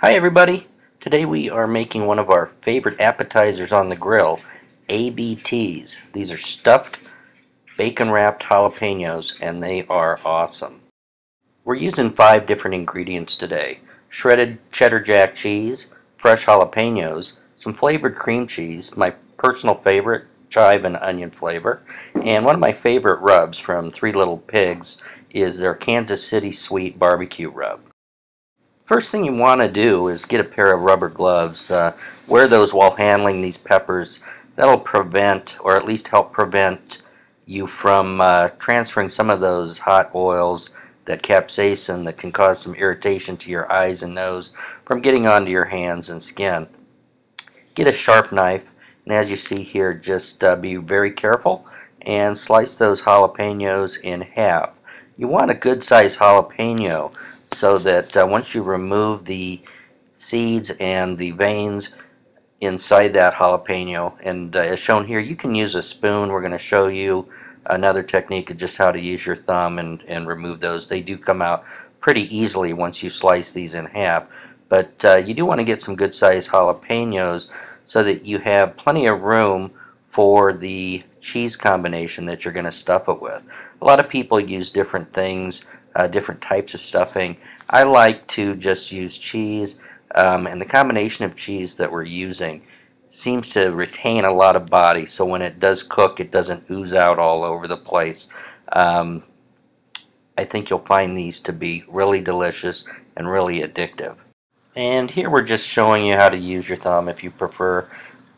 Hi everybody! Today we are making one of our favorite appetizers on the grill, ABTs. These are stuffed bacon wrapped jalapenos and they are awesome. We're using 5 different ingredients today. Shredded cheddar jack cheese, fresh jalapenos, some flavored cream cheese, my personal favorite, chive and onion flavor, and one of my favorite rubs from Three Little Pigs is their Kansas City Sweet Barbecue Rub. First thing you want to do is get a pair of rubber gloves. Wear those while handling these peppers. That'll prevent, or at least help prevent, you from transferring some of those hot oils, that capsaicin that can cause some irritation to your eyes and nose, from getting onto your hands and skin. Get a sharp knife, and as you see here, just be very careful and slice those jalapenos in half. You want a good sized jalapeno, so that once you remove the seeds and the veins inside that jalapeno, and as shown here, you can use a spoon. We're going to show you another technique of just how to use your thumb and remove those. They do come out pretty easily once you slice these in half, but you do want to get some good sized jalapenos so that you have plenty of room for the cheese combination that you're going to stuff it with. A lot of people use different things, different types of stuffing. I like to just use cheese, and the combination of cheese that we're using seems to retain a lot of body, so when it does cook it doesn't ooze out all over the place. I think you'll find these to be really delicious and really addictive. And here we're just showing you how to use your thumb if you prefer,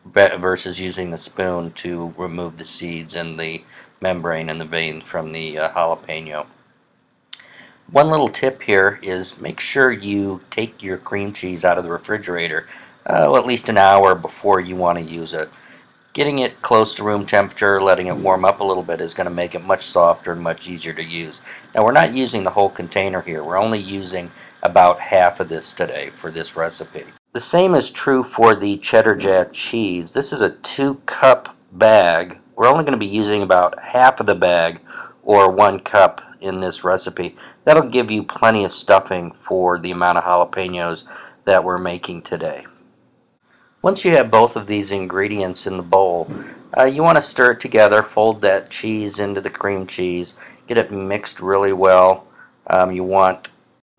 versus using the spoon to remove the seeds and the membrane and the veins from the jalapeno. One little tip here is make sure you take your cream cheese out of the refrigerator at least an hour before you want to use it. Getting it close to room temperature, letting it warm up a little bit, is going to make it much softer and much easier to use. Now we're not using the whole container here. We're only using about half of this today for this recipe. The same is true for the cheddar jack cheese. This is a 2-cup bag. We're only going to be using about half of the bag, or 1 cup, in this recipe. That'll give you plenty of stuffing for the amount of jalapenos that we're making today. Once you have both of these ingredients in the bowl, you want to stir it together, fold that cheese into the cream cheese, get it mixed really well. You want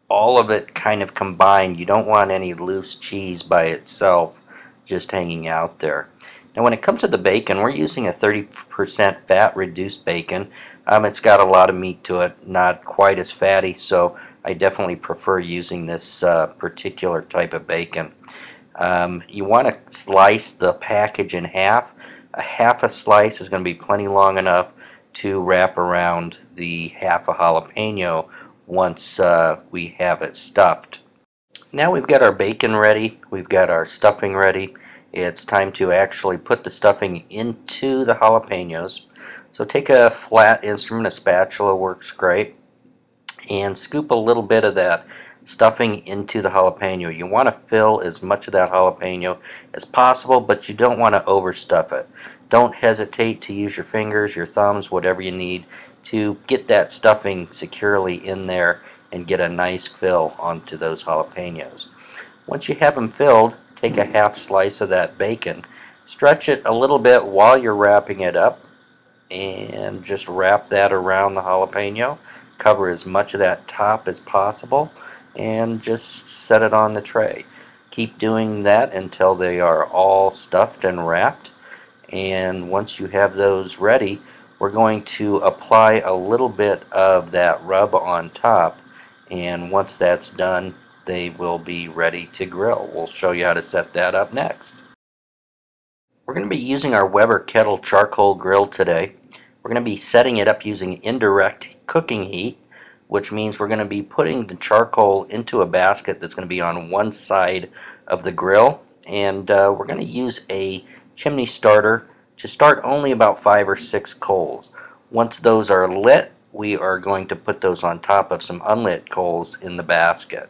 all of it kind of combined. You don't want any loose cheese by itself just hanging out there. Now when it comes to the bacon, we're using a 30% fat reduced bacon. It's got a lot of meat to it, not quite as fatty, so I definitely prefer using this particular type of bacon. You want to slice the package in half. A half a slice is going to be plenty long enough to wrap around the half a jalapeno once we have it stuffed. Now we've got our bacon ready, we've got our stuffing ready. It's time to actually put the stuffing into the jalapenos. So take a flat instrument, a spatula works great, and scoop a little bit of that stuffing into the jalapeno. You want to fill as much of that jalapeno as possible, but you don't want to overstuff it. Don't hesitate to use your fingers, your thumbs, whatever you need to get that stuffing securely in there and get a nice fill onto those jalapenos. Once you have them filled, take a half slice of that bacon, stretch it a little bit while you're wrapping it up, and just wrap that around the jalapeno. Cover as much of that top as possible and just set it on the tray. Keep doing that until they are all stuffed and wrapped, and once you have those ready, we're going to apply a little bit of that rub on top, and once that's done they will be ready to grill. We'll show you how to set that up next. We're going to be using our Weber kettle charcoal grill today. We're going to be setting it up using indirect cooking heat, which means we're going to be putting the charcoal into a basket that's going to be on one side of the grill, and we're going to use a chimney starter to start only about 5 or 6 coals. Once those are lit, we are going to put those on top of some unlit coals in the basket.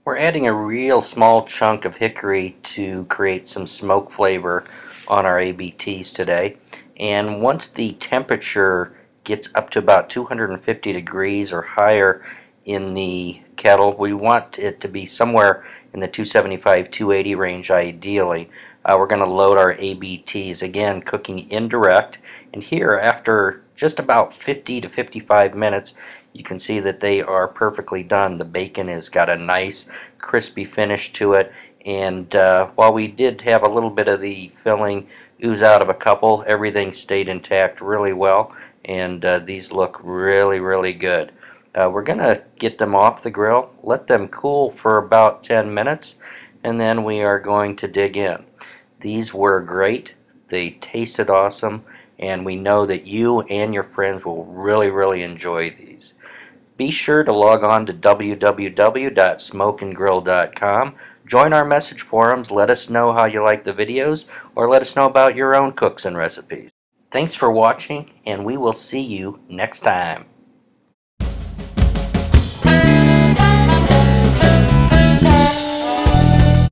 We're adding a real small chunk of hickory to create some smoke flavor on our ABTs today, and once the temperature gets up to about 250 degrees or higher in the kettle. We want it to be somewhere in the 275-280 range ideally. We're going to load our ABTs, again cooking indirect, and here after just about 50 to 55 minutes you can see that they are perfectly done. The bacon has got a nice crispy finish to it, and while we did have a little bit of the filling ooze out of a couple, everything stayed intact really well, and these look really good. We're going to get them off the grill, let them cool for about 10 minutes, and then we are going to dig in. These were great, they tasted awesome, and we know that you and your friends will really enjoy these. Be sure to log on to www.smokeandgrill.com. Join our message forums, let us know how you like the videos, or let us know about your own cooks and recipes. Thanks for watching, and we will see you next time.